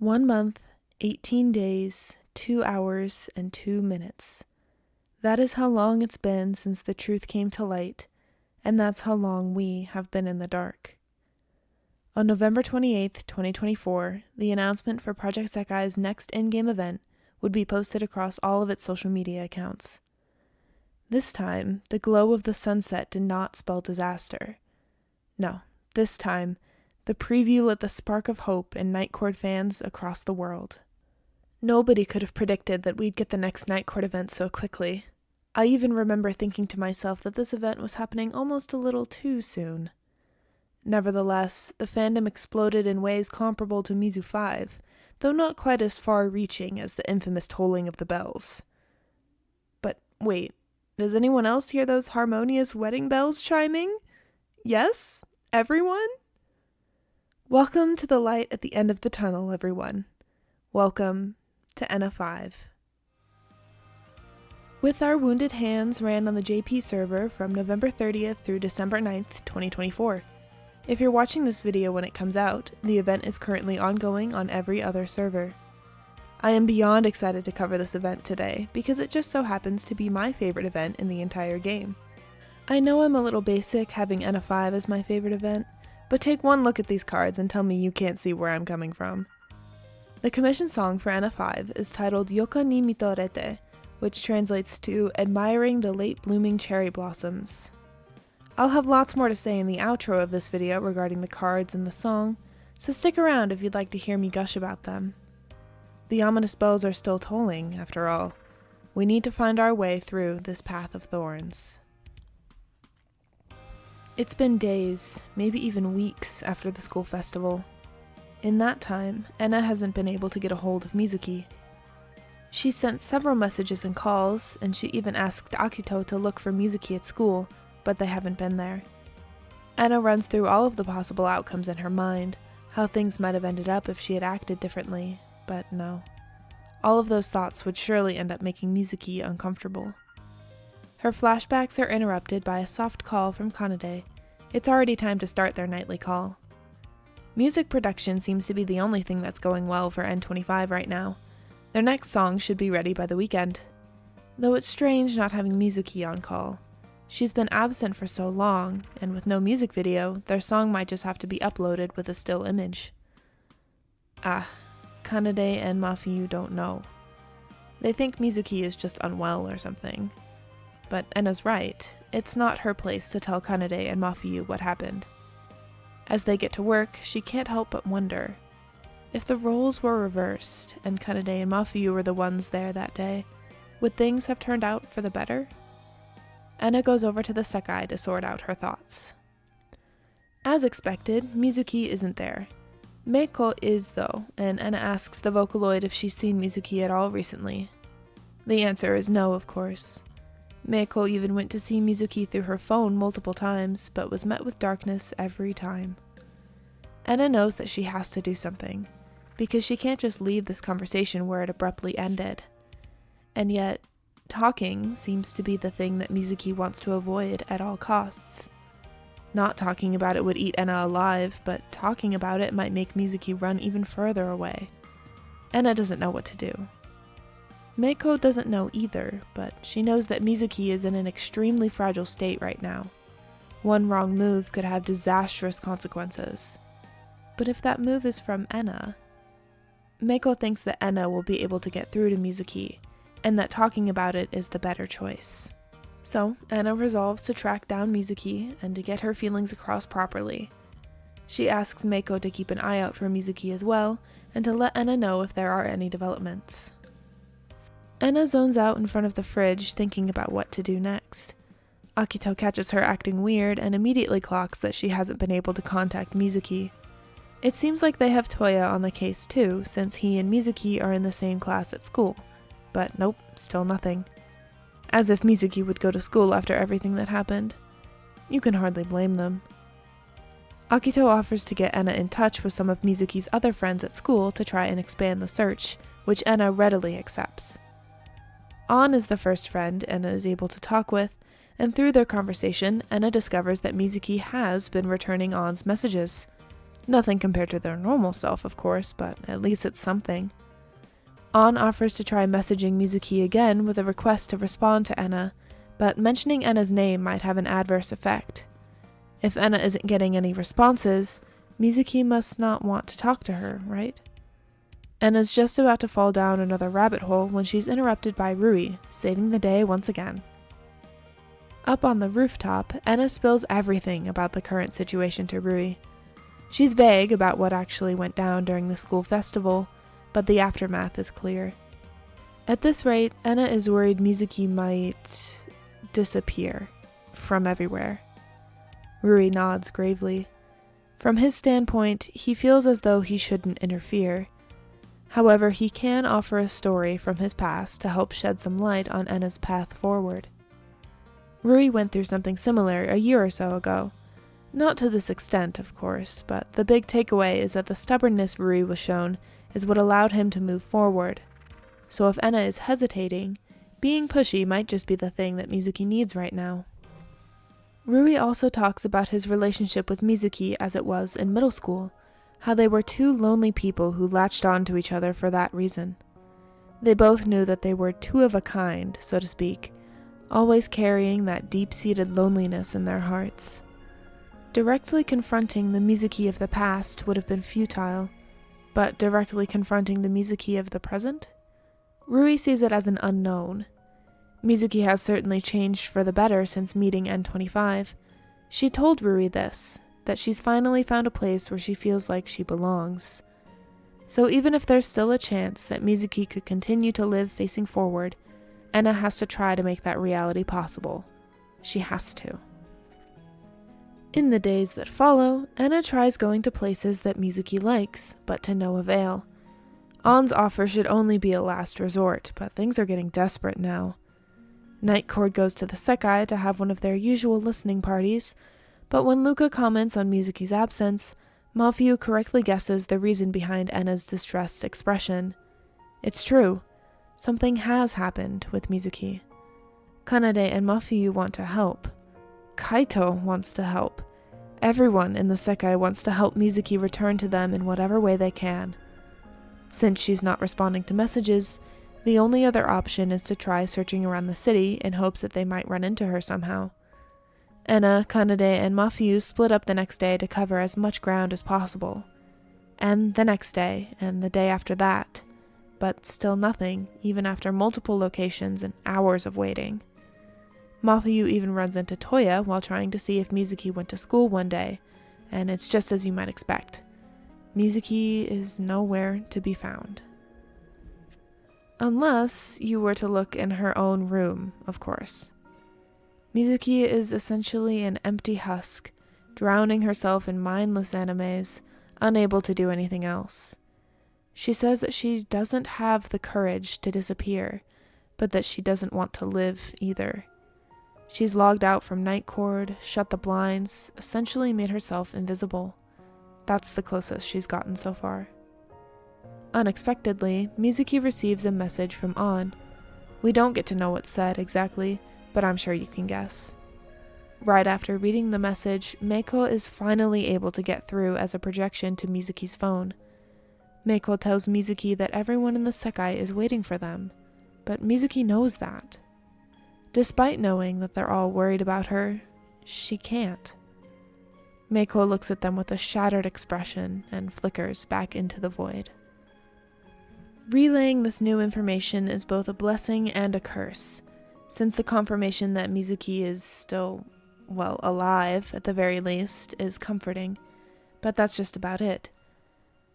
1 month, 18 days, 2 hours, and 2 minutes. That is how long it's been since the truth came to light, and that's how long we have been in the dark. On November 28th, 2024, the announcement for Project Sekai's next in-game event would be posted across all of its social media accounts. This time, the glow of the sunset did not spell disaster. No, this time, the preview lit the spark of hope in Night Court fans across the world. Nobody could have predicted that we'd get the next Night Court event so quickly. I even remember thinking to myself that this event was happening almost a little too soon. Nevertheless, the fandom exploded in ways comparable to Musique 5, though not quite as far-reaching as the infamous tolling of the bells. But wait, does anyone else hear those harmonious wedding bells chiming? Yes? Everyone? Welcome to the light at the end of the tunnel, everyone. Welcome to Ena5. With Our Wounded Hands ran on the JP server from November 30th through December 9th, 2024. If you're watching this video when it comes out, the event is currently ongoing on every other server. I am beyond excited to cover this event today, because it just so happens to be my favorite event in the entire game. I know I'm a little basic having Ena5 as my favorite event, but take one look at these cards and tell me you can't see where I'm coming from. The commission song for Ena5 is titled Yoka ni Mitorete, which translates to Admiring the Late Blooming Cherry Blossoms. I'll have lots more to say in the outro of this video regarding the cards and the song, so stick around if you'd like to hear me gush about them. The ominous bells are still tolling, after all. We need to find our way through this path of thorns. It's been days, maybe even weeks, after the school festival. In that time, Ena hasn't been able to get a hold of Mizuki. She sent several messages and calls, and she even asked Akito to look for Mizuki at school, but they haven't been there. Ena runs through all of the possible outcomes in her mind, how things might have ended up if she had acted differently, but no. All of those thoughts would surely end up making Mizuki uncomfortable. Her flashbacks are interrupted by a soft call from Kanade. It's already time to start their nightly call. Music production seems to be the only thing that's going well for N25 right now. Their next song should be ready by the weekend. Though it's strange not having Mizuki on call. She's been absent for so long, and with no music video, their song might just have to be uploaded with a still image. Kanade and Mafiyu don't know. They think Mizuki is just unwell or something. But Ena's right, it's not her place to tell Kanade and Mafiyu what happened. As they get to work, she can't help but wonder. If the roles were reversed, and Kanade and Mafiyu were the ones there that day, would things have turned out for the better? Ena goes over to the Sekai to sort out her thoughts. As expected, Mizuki isn't there. Meiko is though, and Ena asks the Vocaloid if she's seen Mizuki at all recently. The answer is no, of course. Meiko even went to see Mizuki through her phone multiple times, but was met with darkness every time. Ena knows that she has to do something, because she can't just leave this conversation where it abruptly ended. And yet, talking seems to be the thing that Mizuki wants to avoid at all costs. Not talking about it would eat Ena alive, but talking about it might make Mizuki run even further away. Ena doesn't know what to do. Meiko doesn't know either, but she knows that Mizuki is in an extremely fragile state right now. One wrong move could have disastrous consequences. But if that move is from Ena, Meiko thinks that Ena will be able to get through to Mizuki, and that talking about it is the better choice. So, Ena resolves to track down Mizuki and to get her feelings across properly. She asks Meiko to keep an eye out for Mizuki as well, and to let Ena know if there are any developments. Ena zones out in front of the fridge, thinking about what to do next. Akito catches her acting weird and immediately clocks that she hasn't been able to contact Mizuki. It seems like they have Toya on the case too, since he and Mizuki are in the same class at school. But nope, still nothing. As if Mizuki would go to school after everything that happened. You can hardly blame them. Akito offers to get Ena in touch with some of Mizuki's other friends at school to try and expand the search, which Ena readily accepts. An is the first friend Ena is able to talk with, and through their conversation, Ena discovers that Mizuki has been returning An's messages. Nothing compared to their normal self, of course, but at least it's something. An offers to try messaging Mizuki again with a request to respond to Ena, but mentioning Ena's name might have an adverse effect. If Ena isn't getting any responses, Mizuki must not want to talk to her, right? Ena's just about to fall down another rabbit hole when she's interrupted by Rui, saving the day once again. Up on the rooftop, Ena spills everything about the current situation to Rui. She's vague about what actually went down during the school festival, but the aftermath is clear. At this rate, Ena is worried Mizuki might disappear from everywhere. Rui nods gravely. From his standpoint, he feels as though he shouldn't interfere. However, he can offer a story from his past to help shed some light on Ena's path forward. Rui went through something similar a year or so ago. Not to this extent, of course, but the big takeaway is that the stubbornness Rui was shown is what allowed him to move forward. So if Ena is hesitating, being pushy might just be the thing that Mizuki needs right now. Rui also talks about his relationship with Mizuki as it was in middle school, how they were two lonely people who latched on to each other for that reason. They both knew that they were two of a kind, so to speak, always carrying that deep-seated loneliness in their hearts. Directly confronting the Mizuki of the past would have been futile, but directly confronting the Mizuki of the present? Rui sees it as an unknown. Mizuki has certainly changed for the better since meeting N25. She told Rui this, that she's finally found a place where she feels like she belongs. So even if there's still a chance that Mizuki could continue to live facing forward, Ena has to try to make that reality possible. She has to. In the days that follow, Ena tries going to places that Mizuki likes, but to no avail. An's offer should only be a last resort, but things are getting desperate now. Night Court goes to the Sekai to have one of their usual listening parties, but when Luca comments on Mizuki's absence, Mafuyu correctly guesses the reason behind Ena's distressed expression. It's true. Something has happened with Mizuki. Kanade and Mafuyu want to help. Kaito wants to help. Everyone in the Sekai wants to help Mizuki return to them in whatever way they can. Since she's not responding to messages, the only other option is to try searching around the city in hopes that they might run into her somehow. Ena, Kanade, and Mafuyu split up the next day to cover as much ground as possible. And the next day, and the day after that. But still nothing, even after multiple locations and hours of waiting. Mafuyu even runs into Toya while trying to see if Mizuki went to school one day, and it's just as you might expect. Mizuki is nowhere to be found. Unless you were to look in her own room, of course. Mizuki is essentially an empty husk, drowning herself in mindless animes, unable to do anything else. She says that she doesn't have the courage to disappear, but that she doesn't want to live either. She's logged out from Night Court, shut the blinds, essentially made herself invisible. That's the closest she's gotten so far. Unexpectedly, Mizuki receives a message from An. We don't get to know what's said exactly, but I'm sure you can guess. Right after reading the message, Meiko is finally able to get through as a projection to Mizuki's phone. Meiko tells Mizuki that everyone in the Sekai is waiting for them, but Mizuki knows that. Despite knowing that they're all worried about her, she can't. Meiko looks at them with a shattered expression and flickers back into the void. Relaying this new information is both a blessing and a curse, since the confirmation that Mizuki is still, well, alive at the very least, is comforting, but that's just about it.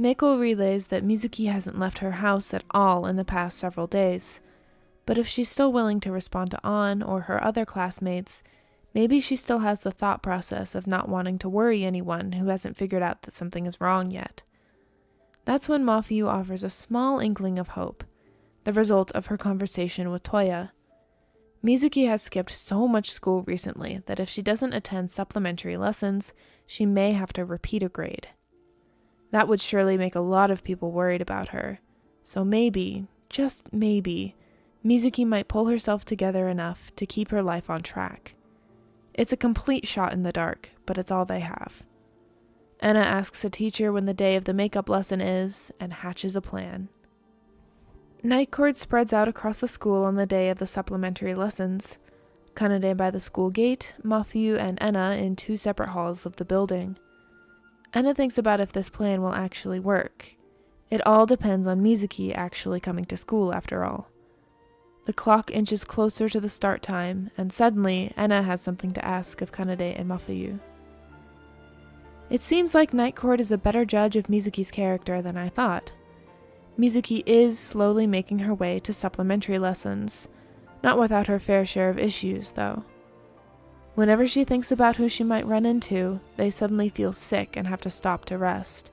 Meiko relays that Mizuki hasn't left her house at all in the past several days, but if she's still willing to respond to An or her other classmates, maybe she still has the thought process of not wanting to worry anyone who hasn't figured out that something is wrong yet. That's when Mafuyu offers a small inkling of hope, the result of her conversation with Toya. Mizuki has skipped so much school recently that if she doesn't attend supplementary lessons, she may have to repeat a grade. That would surely make a lot of people worried about her, so maybe, just maybe, Mizuki might pull herself together enough to keep her life on track. It's a complete shot in the dark, but it's all they have. Ena asks a teacher when the day of the makeup lesson is, and hatches a plan. Night court spreads out across the school on the day of the supplementary lessons. Kanade by the school gate, Mafuyu and Ena in 2 separate halls of the building. Ena thinks about if this plan will actually work. It all depends on Mizuki actually coming to school after all. The clock inches closer to the start time, and suddenly Ena has something to ask of Kanade and Mafuyu. It seems like Night Court is a better judge of Mizuki's character than I thought. Mizuki is slowly making her way to supplementary lessons, not without her fair share of issues, though. Whenever she thinks about who she might run into, they suddenly feel sick and have to stop to rest.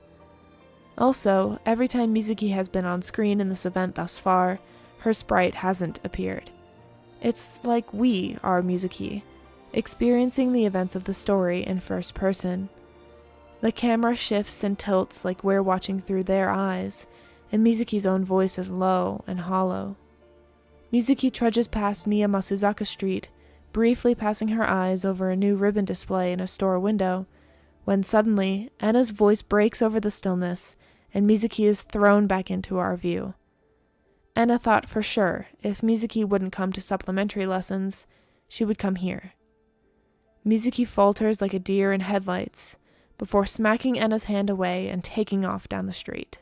Also, every time Mizuki has been on screen in this event thus far, her sprite hasn't appeared. It's like we are Mizuki, experiencing the events of the story in first person. The camera shifts and tilts like we're watching through their eyes, and Mizuki's own voice is low and hollow. Mizuki trudges past Miya Masuzaka Street, briefly passing her eyes over a new ribbon display in a store window, when suddenly Ena's voice breaks over the stillness, and Mizuki is thrown back into our view. Ena thought for sure if Mizuki wouldn't come to supplementary lessons, she would come here. Mizuki falters like a deer in headlights, before smacking Ena's hand away and taking off down the street.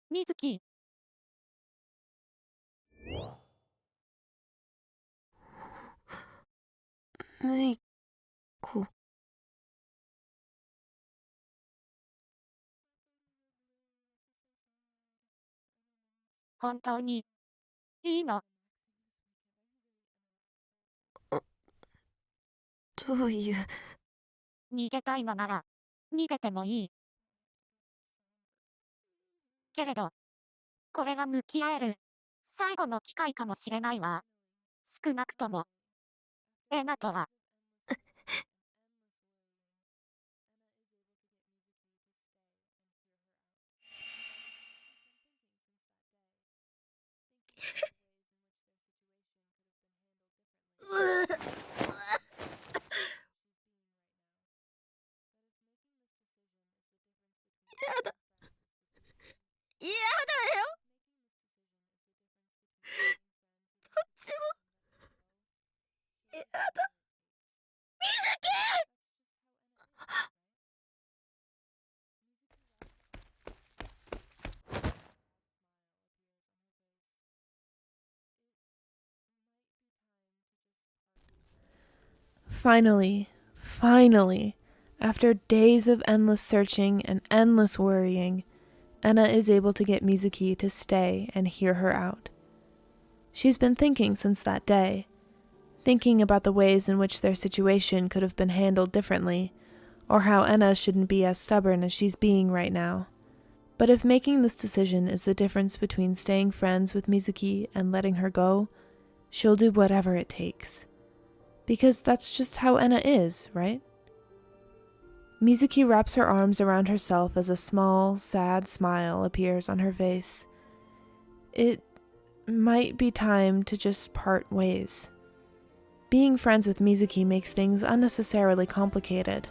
Mizuki. メイコ。本当にいいの？どういう。逃げたいのなら逃げてもいい。けれど、これが向き合える最後の機会かもしれないわ。少なくとも、エナとは。嫌だよ。どっちも嫌だ。Mizuki! Finally, after days of endless searching and endless worrying, Ena is able to get Mizuki to stay and hear her out. She's been thinking since that day, thinking about the ways in which their situation could have been handled differently, or how Ena shouldn't be as stubborn as she's being right now. But if making this decision is the difference between staying friends with Mizuki and letting her go, she'll do whatever it takes. Because that's just how Ena is, right? Mizuki wraps her arms around herself as a small, sad smile appears on her face. It might be time to just part ways. Being friends with Mizuki makes things unnecessarily complicated.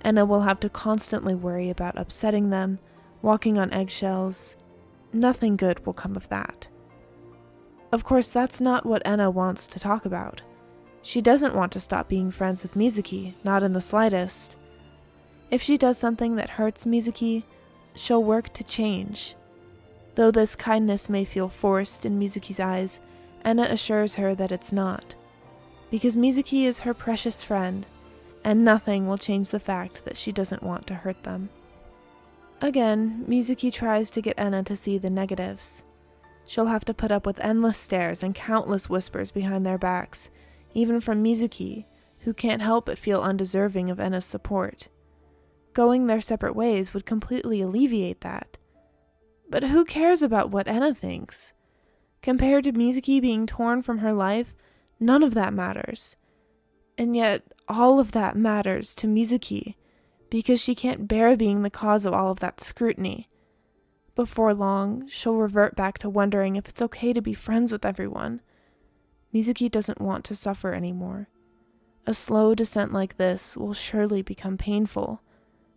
Ena will have to constantly worry about upsetting them, walking on eggshells. Nothing good will come of that. Of course, that's not what Ena wants to talk about. She doesn't want to stop being friends with Mizuki, not in the slightest. If she does something that hurts Mizuki, she'll work to change. Though this kindness may feel forced in Mizuki's eyes, Ena assures her that it's not. Because Mizuki is her precious friend, and nothing will change the fact that she doesn't want to hurt them. Again, Mizuki tries to get Ena to see the negatives. She'll have to put up with endless stares and countless whispers behind their backs, even from Mizuki, who can't help but feel undeserving of Ena's support. Going their separate ways would completely alleviate that. But who cares about what Ena thinks? Compared to Mizuki being torn from her life, none of that matters. And yet, all of that matters to Mizuki, because she can't bear being the cause of all of that scrutiny. Before long, she'll revert back to wondering if it's okay to be friends with everyone. Mizuki doesn't want to suffer anymore. A slow descent like this will surely become painful,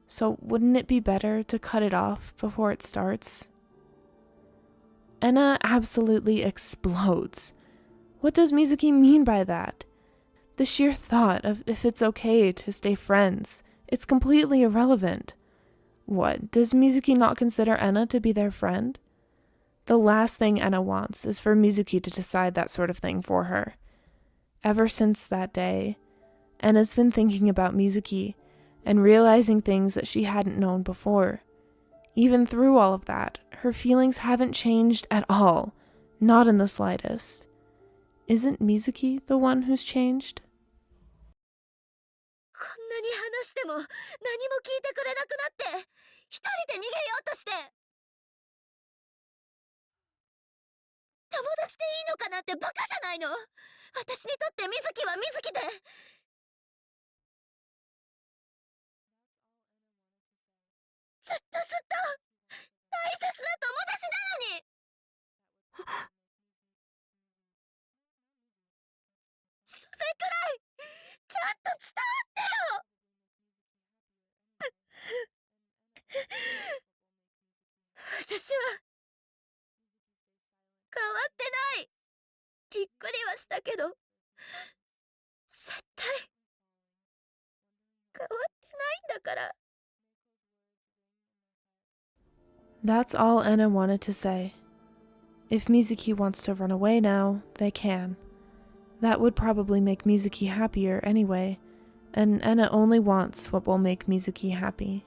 so wouldn't it be better to cut it off before it starts? Ena absolutely explodes. What does Mizuki mean by that? The sheer thought of if it's okay to stay friends, it's completely irrelevant. What, does Mizuki not consider Ena to be their friend? The last thing Ena wants is for Mizuki to decide that sort of thing for her. Ever since that day, Ena's been thinking about Mizuki and realizing things that she hadn't known before. Even through all of that, her feelings haven't changed at all, not in the slightest. Isn't Mizuki the one who's changed? こんなに話しても何も聞いてくれなくなって、一人で逃げようとして。友達でいいのかなんてバカじゃないの。私にとって水木は水木で。ずっとずっと大切な友達なのに。それくらいちゃんと伝わってよ。私は変わってない。びっくりはしたけど、絶対変わってないんだから。That's all Ena wanted to say. If Mizuki wants to run away now, they can. That would probably make Mizuki happier anyway, and Ena only wants what will make Mizuki happy.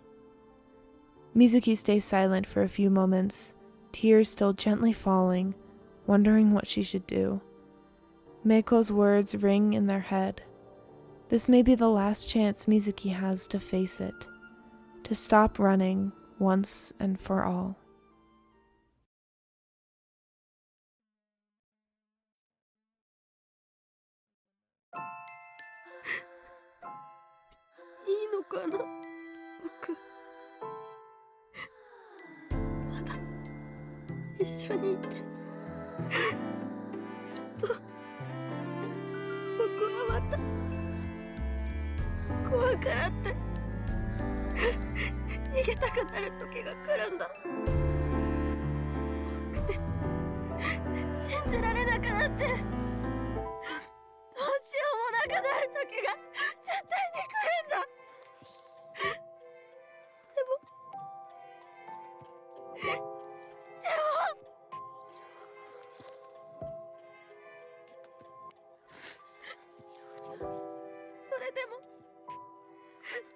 Mizuki stays silent for a few moments, tears still gently falling, wondering what she should do. Meiko's words ring in their head. This may be the last chance Mizuki has to face it, to stop running once and for all. いいのかな、僕。まだ一緒にいて。きっと僕はまた怖くなって逃げたくなる時が来るんだ。怖くて信じられなくなって、どうしようもなくなる時が絶対に来るんだ。それでも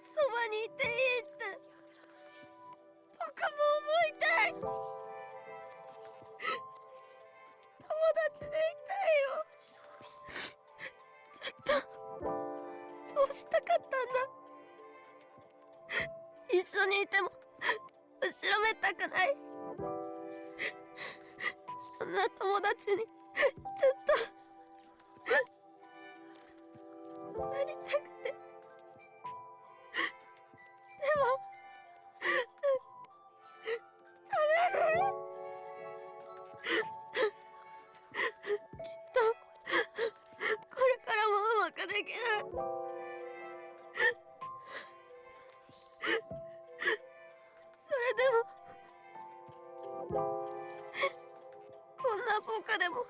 そばにいていいって僕も思いたい。友達でいたいよ。ずっとそうしたかったんだ。一緒にいても後ろめたくない。そんな友達にずっとなりたくて。でもダメね。きっとこれからもうまくできない。それでもこんな僕でも本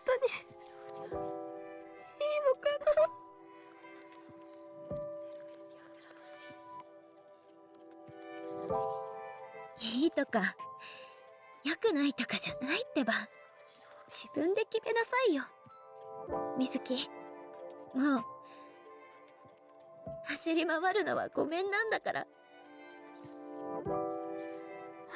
当にいいのかな。いいとか良くないとかじゃないってば。自分で決めなさいよ、水木。もう走り回るのはごめんなんだから。じ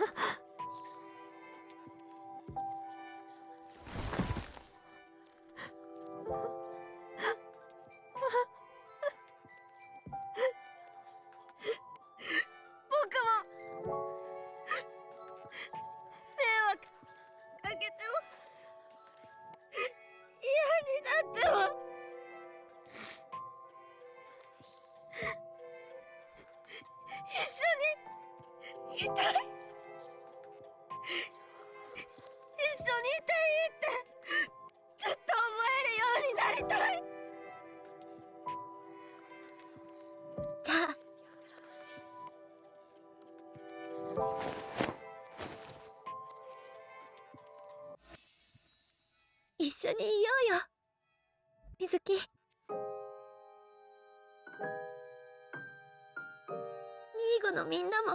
ゃあ一緒にいようよ、水木。ニーゴのみんなも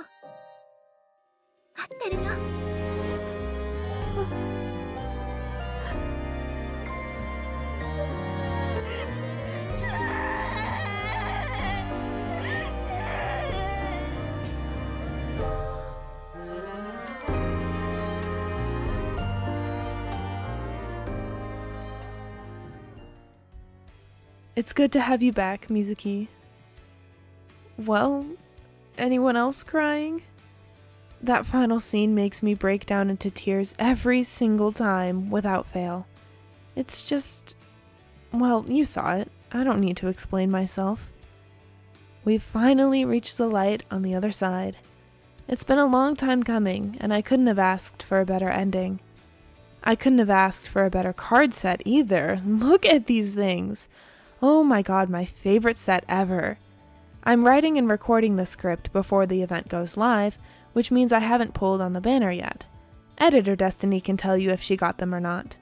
待ってるよ。It's good to have you back, Mizuki. Well, anyone else crying? That final scene makes me break down into tears every single time, without fail. It's just... well, you saw it. I don't need to explain myself. We've finally reached the light on the other side. It's been a long time coming, and I couldn't have asked for a better ending. I couldn't have asked for a better card set either. Look at these things! Oh my god, my favorite set ever. I'm writing and recording the script before the event goes live, which means I haven't pulled on the banner yet. Editor Destiny can tell you if she got them or not.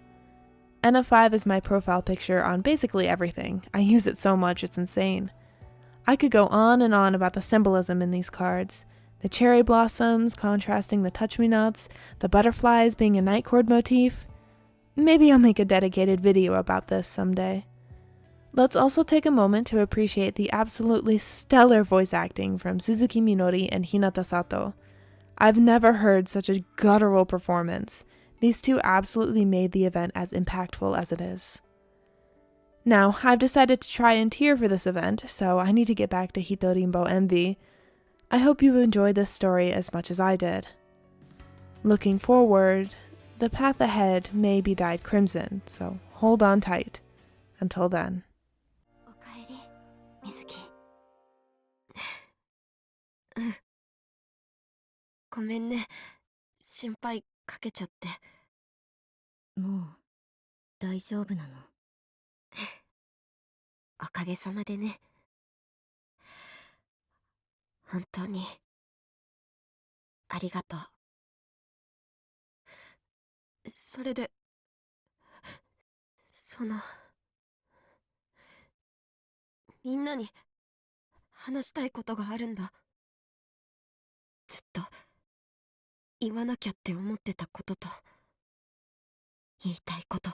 Ena5 is my profile picture on basically everything. I use it so much it's insane. I could go on and on about the symbolism in these cards. The cherry blossoms contrasting the touch-me-nots, the butterflies being a night chord motif. Maybe I'll make a dedicated video about this someday. Let's also take a moment to appreciate the absolutely stellar voice acting from Suzuki Minori and Hinata Sato. I've never heard such a guttural performance. These two absolutely made the event as impactful as it is. Now, I've decided to try and tear for this event, so I need to get back to Hitorimbo Envy. I hope you enjoyed this story as much as I did. Looking forward, the path ahead may be dyed crimson, so hold on tight. Until then. おかえり、水木。ごめんね、心配かけちゃって。もう大丈夫なの？おかげさまでね。本当にありがとう。それでみんなに話したいことがあるんだ。ずっと言わなきゃって思ってたことと言いたいこと。